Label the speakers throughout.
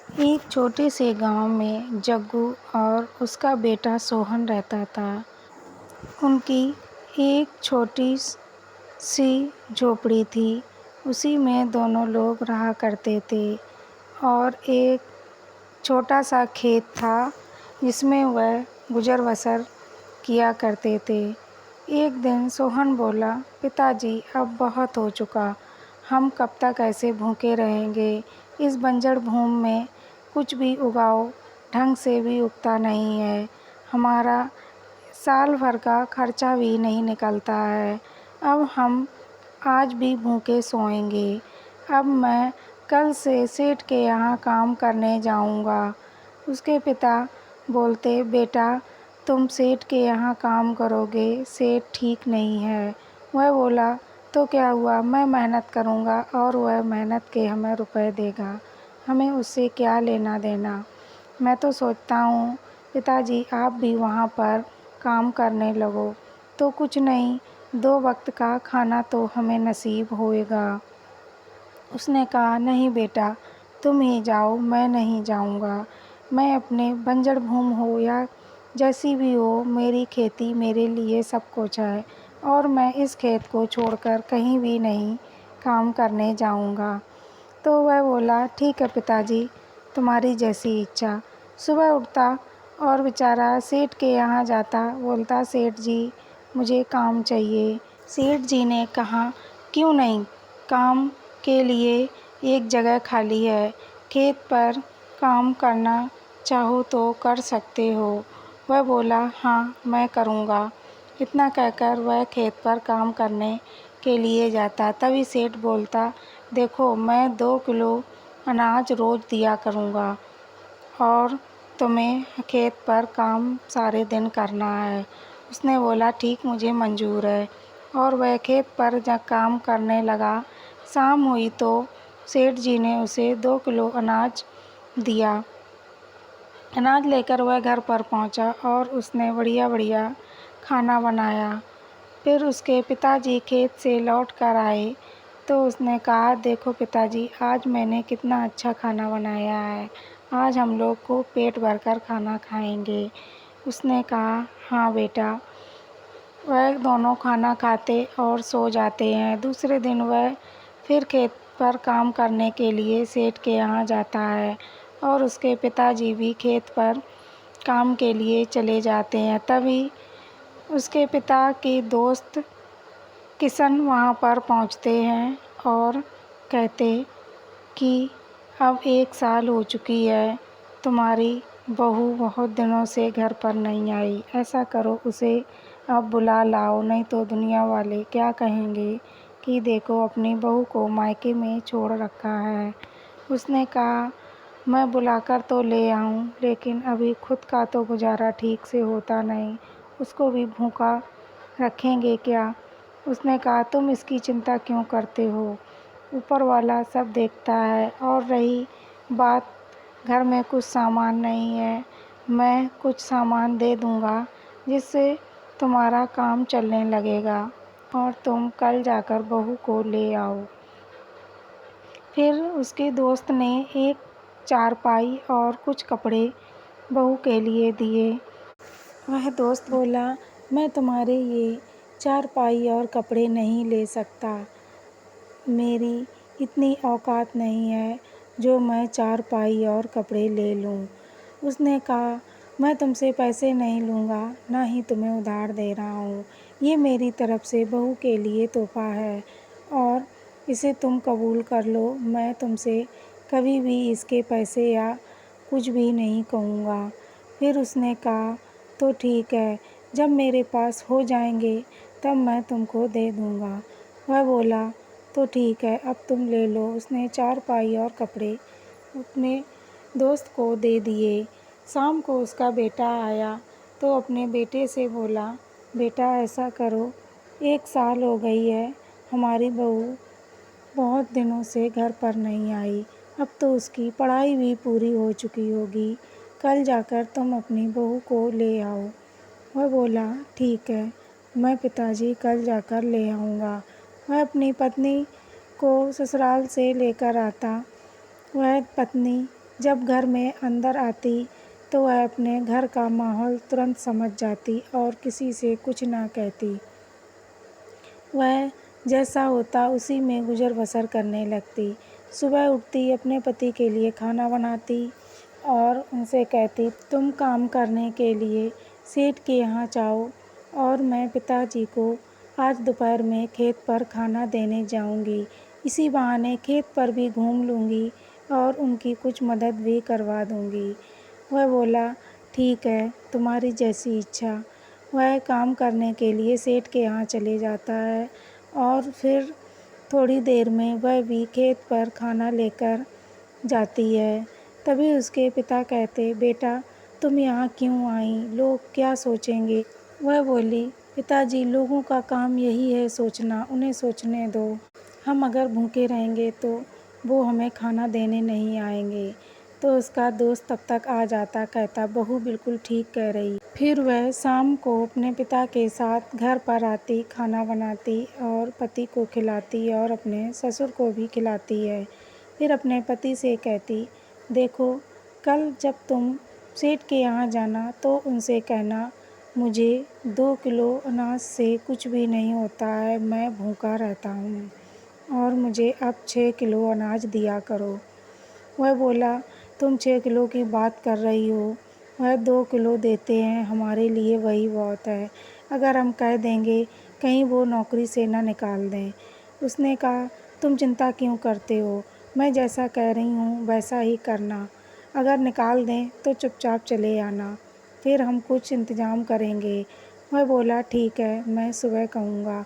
Speaker 1: एक छोटे से गांव में जग्गू और उसका बेटा सोहन रहता था। उनकी एक छोटी सी झोपड़ी थी। उसी में दोनों लोग रहा करते थे और एक छोटा सा खेत था जिसमें वह गुजर बसर किया करते थे। एक दिन सोहन बोला, पिताजी अब बहुत हो चुका, हम कब तक ऐसे भूखे रहेंगे। इस बंजर भूमि में कुछ भी उगाओ ढंग से भी उगता नहीं है। हमारा साल भर का खर्चा भी नहीं निकलता है। अब हम आज भी भूखे सोएंगे। अब मैं कल से सेठ के यहाँ काम करने जाऊँगा। उसके पिता बोलते, बेटा तुम सेठ के यहाँ काम करोगे, सेठ ठीक नहीं है। वह बोला, तो क्या हुआ, मैं मेहनत करूँगा और वह मेहनत के हमें रुपए देगा, हमें उससे क्या लेना देना। मैं तो सोचता हूँ पिताजी आप भी वहाँ पर काम करने लगो तो कुछ नहीं, 2 वक्त का खाना तो हमें नसीब होएगा। उसने कहा, नहीं बेटा तुम ही जाओ, मैं नहीं जाऊँगा। मैं अपने बंजर भूमि हो या जैसी भी हो, मेरी खेती मेरे लिए सब कुछ है और मैं इस खेत को छोड़कर कहीं भी नहीं काम करने जाऊँगा। तो वह बोला, ठीक है पिताजी, तुम्हारी जैसी इच्छा। सुबह उठता और बेचारा सेठ के यहाँ जाता, बोलता, सेठ जी मुझे काम चाहिए। सेठ जी ने कहा, क्यों नहीं, काम के लिए एक जगह खाली है, खेत पर काम करना चाहो तो कर सकते हो। वह बोला, हाँ मैं करूँगा। इतना कहकर वह खेत पर काम करने के लिए जाता। तभी सेठ बोलता, देखो मैं 2 किलो अनाज रोज़ दिया करूँगा और तुम्हें खेत पर काम सारे दिन करना है। उसने बोला, ठीक मुझे मंजूर है। और वह खेत पर जब काम करने लगा, शाम हुई तो सेठ जी ने उसे 2 किलो अनाज दिया। अनाज लेकर वह घर पर पहुंचा और उसने बढ़िया बढ़िया खाना बनाया। फिर उसके पिताजी खेत से लौट कर आए तो उसने कहा, देखो पिताजी आज मैंने कितना अच्छा खाना बनाया है, आज हम लोग को पेट भरकर खाना खाएंगे। उसने कहा, हाँ बेटा। वह दोनों खाना खाते और सो जाते हैं। दूसरे दिन वह फिर खेत पर काम करने के लिए सेठ के यहाँ जाता है और उसके पिताजी भी खेत पर काम के लिए चले जाते हैं। तभी उसके पिता के दोस्त किशन वहाँ पर पहुँचते हैं और कहते कि अब 1 साल हो चुकी है, तुम्हारी बहू बहुत दिनों से घर पर नहीं आई। ऐसा करो उसे अब बुला लाओ, नहीं तो दुनिया वाले क्या कहेंगे कि देखो अपनी बहू को मायके में छोड़ रखा है। उसने कहा, मैं बुलाकर तो ले आऊँ, लेकिन अभी खुद का तो गुजारा ठीक से होता नहीं, उसको भी भूखा रखेंगे क्या। उसने कहा, तुम इसकी चिंता क्यों करते हो, ऊपर वाला सब देखता है। और रही बात घर में कुछ सामान नहीं है, मैं कुछ सामान दे दूँगा जिससे तुम्हारा काम चलने लगेगा और तुम कल जाकर बहू को ले आओ। फिर उसके दोस्त ने एक चारपाई और कुछ कपड़े बहू के लिए दिए। वह दोस्त बोला, मैं तुम्हारे ये चारपाई और कपड़े नहीं ले सकता, मेरी इतनी औकात नहीं है जो मैं चारपाई और कपड़े ले लूँ। उसने कहा, मैं तुमसे पैसे नहीं लूँगा, ना ही तुम्हें उधार दे रहा हूँ। ये मेरी तरफ से बहू के लिए तोहफ़ा है और इसे तुम कबूल कर लो। मैं तुमसे कभी भी इसके पैसे या कुछ भी नहीं कहूँगा। फिर उसने कहा, तो ठीक है, जब मेरे पास हो जाएंगे तब मैं तुमको दे दूँगा। वह बोला, तो ठीक है, अब तुम ले लो। उसने चारपाई और कपड़े अपने दोस्त को दे दिए। शाम को उसका बेटा आया तो अपने बेटे से बोला, बेटा ऐसा करो, 1 साल हो गई है, हमारी बहू बहुत दिनों से घर पर नहीं आई, अब तो उसकी पढ़ाई भी पूरी हो चुकी होगी, कल जाकर तुम अपनी बहू को ले आओ। वह बोला, ठीक है, मैं पिताजी कल जाकर ले आऊँगा। वह अपनी पत्नी को ससुराल से लेकर आता। वह पत्नी जब घर में अंदर आती तो वह अपने घर का माहौल तुरंत समझ जाती और किसी से कुछ ना कहती। वह जैसा होता उसी में गुजर बसर करने लगती। सुबह उठती, अपने पति के लिए खाना बनाती और उनसे कहती, तुम काम करने के लिए सेठ के यहाँ जाओ और मैं पिताजी को आज दोपहर में खेत पर खाना देने जाऊंगी। इसी बहाने खेत पर भी घूम लूँगी और उनकी कुछ मदद भी करवा दूँगी। वह बोला, ठीक है, तुम्हारी जैसी इच्छा। वह काम करने के लिए सेठ के यहाँ चले जाता है और फिर थोड़ी देर में वह भी खेत पर खाना लेकर जाती है। तभी उसके पिता कहते, बेटा तुम यहाँ क्यों आई? लोग क्या सोचेंगे? वह बोली, पिताजी लोगों का काम यही है सोचना, उन्हें सोचने दो। हम अगर भूखे रहेंगे तो वो हमें खाना देने नहीं आएंगे। तो उसका दोस्त तब तक आ जाता, कहता, बहू बिल्कुल ठीक कह रही। फिर वह शाम को अपने पिता के साथ घर पर आती, खाना बनाती और पति को खिलाती और अपने ससुर को भी खिलाती है। फिर अपने पति से कहती, देखो कल जब तुम सेठ के यहाँ जाना तो उनसे कहना, मुझे 2 किलो अनाज से कुछ भी नहीं होता है, मैं भूखा रहता हूँ और मुझे अब 6 किलो अनाज दिया करो। वह बोला, तुम 6 किलो की बात कर रही हो, वह 2 किलो देते हैं, हमारे लिए वही बहुत है। अगर हम कह देंगे कहीं वो नौकरी से ना निकाल दें। उसने कहा, तुम चिंता क्यों करते हो, मैं जैसा कह रही हूँ वैसा ही करना। अगर निकाल दें तो चुपचाप चले आना, फिर हम कुछ इंतज़ाम करेंगे। वह बोला, ठीक है, मैं सुबह कहूँगा।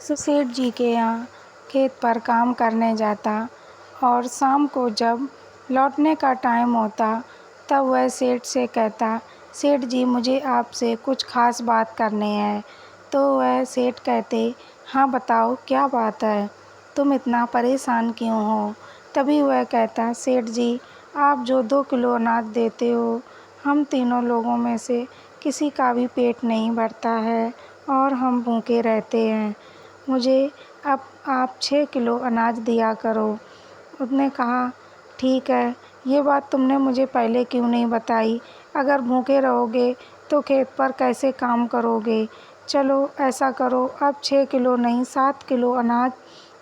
Speaker 1: सेठ जी के यहाँ खेत पर काम करने जाता और शाम को जब लौटने का टाइम होता तब वह सेठ से कहता, सेठ जी मुझे आपसे कुछ ख़ास बात करनी है। तो वह सेठ कहते, हाँ बताओ क्या बात है, तुम इतना परेशान क्यों हो? तभी वह कहता, सेठ जी आप जो 2 किलो अनाज देते हो, हम तीनों लोगों में से किसी का भी पेट नहीं भरता है और हम भूखे रहते हैं। मुझे अब आप 6 किलो अनाज दिया करो। उसने कहा, ठीक है, ये बात तुमने मुझे पहले क्यों नहीं बताई? अगर भूखे रहोगे तो खेत पर कैसे काम करोगे? चलो ऐसा करो, अब 6 किलो नहीं 7 किलो अनाज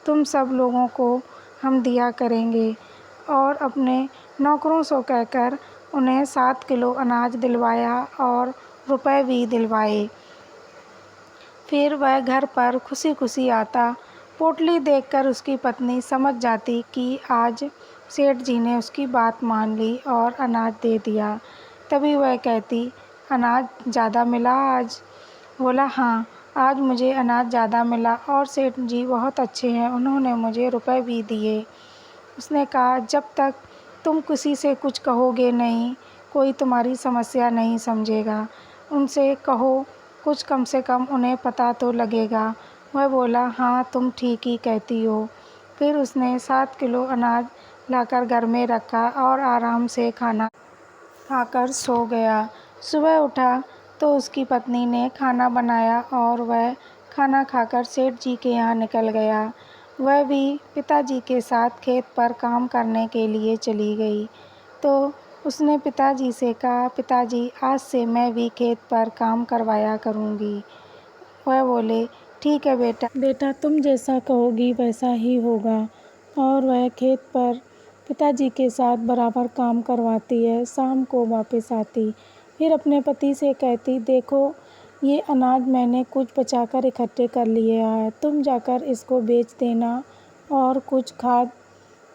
Speaker 1: तुम सब लोगों को हम दिया करेंगे। और अपने नौकरों से कहकर उन्हें 7 किलो अनाज दिलवाया और रुपए भी दिलवाए। फिर वह घर पर खुशी खुशी आता। पोटली देखकर उसकी पत्नी समझ जाती कि आज सेठ जी ने उसकी बात मान ली और अनाज दे दिया। तभी वह कहती, अनाज ज़्यादा मिला आज? बोला, हाँ, आज मुझे अनाज ज़्यादा मिला और सेठ जी बहुत अच्छे हैं, उन्होंने मुझे रुपए भी दिए। उसने कहा, जब तक तुम किसी से कुछ कहोगे नहीं, कोई तुम्हारी समस्या नहीं समझेगा। उनसे कहो कुछ, कम से कम उन्हें पता तो लगेगा। वह बोला, हाँ तुम ठीक ही कहती हो। फिर उसने 7 किलो अनाज लाकर घर में रखा और आराम से खाना खाकर सो गया। सुबह उठा तो उसकी पत्नी ने खाना बनाया और वह खाना खाकर सेठ जी के यहाँ निकल गया। वह भी पिताजी के साथ खेत पर काम करने के लिए चली गई। तो उसने पिताजी से कहा, पिताजी आज से मैं भी खेत पर काम करवाया करूँगी। वह बोले, ठीक है बेटा, बेटा तुम जैसा कहोगी वैसा ही होगा। और वह खेत पर पिताजी के साथ बराबर काम करवाती है। शाम को वापस आती, फिर अपने पति से कहती, देखो ये अनाज मैंने कुछ बचाकर इकट्ठे कर लिए है, तुम जाकर इसको बेच देना और कुछ खाद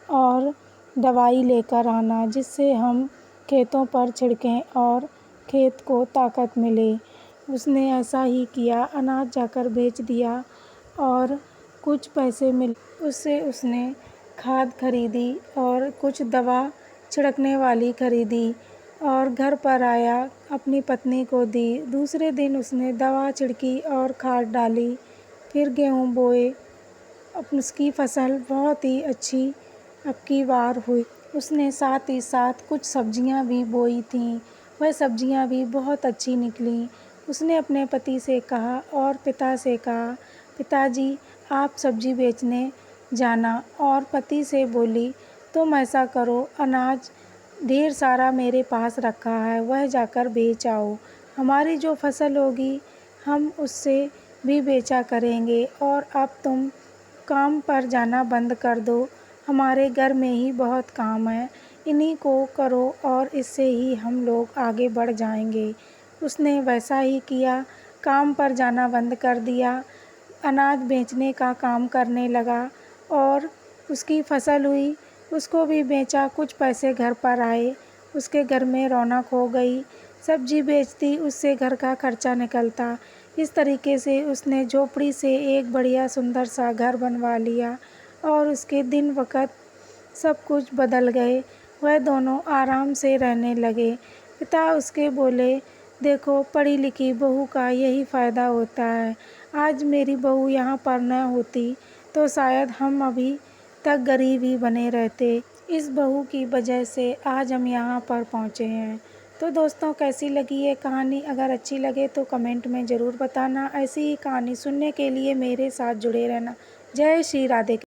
Speaker 1: और दवाई लेकर आना जिससे हम खेतों पर छिड़कें और खेत को ताकत मिले। उसने ऐसा ही किया, अनाज जाकर बेच दिया और कुछ पैसे मिले। उससे उसने खाद खरीदी और कुछ दवा छिड़कने वाली खरीदी और घर पर आया, अपनी पत्नी को दी। दूसरे दिन उसने दवा छिड़की और खाद डाली, फिर गेहूँ बोए। अब उसकी फसल बहुत ही अच्छी अब की बार हुई। उसने साथ ही साथ कुछ सब्जियां भी बोई थीं, वह सब्जियां भी बहुत अच्छी निकलीं। उसने अपने पति से कहा और पिता से कहा, पिताजी आप सब्जी बेचने जाना। और पति से बोली, तुम ऐसा करो, अनाज ढेर सारा मेरे पास रखा है, वह जाकर बेच आओ। हमारी जो फसल होगी हम उससे भी बेचा करेंगे। और अब तुम काम पर जाना बंद कर दो, हमारे घर में ही बहुत काम है, इन्हीं को करो और इससे ही हम लोग आगे बढ़ जाएंगे। उसने वैसा ही किया, काम पर जाना बंद कर दिया, अनाज बेचने का काम करने लगा और उसकी फसल हुई, उसको भी बेचा, कुछ पैसे घर पर आए, उसके घर में रौनक हो गई। सब्जी बेचती, उससे घर का खर्चा निकलता। इस तरीके से उसने झोपड़ी से एक बढ़िया सुंदर सा घर बनवा लिया और उसके दिन वक़्त सब कुछ बदल गए। वह दोनों आराम से रहने लगे। पिता उसके बोले, देखो पढ़ी लिखी बहू का यही फ़ायदा होता है। आज मेरी बहू यहाँ पर न होती तो शायद हम अभी तक गरीब ही बने रहते। इस बहू की वजह से आज हम यहाँ पर पहुँचे हैं। तो दोस्तों, कैसी लगी ये कहानी? अगर अच्छी लगे तो कमेंट में ज़रूर बताना। ऐसी ही कहानी सुनने के लिए मेरे साथ जुड़े रहना। जय श्री राधे।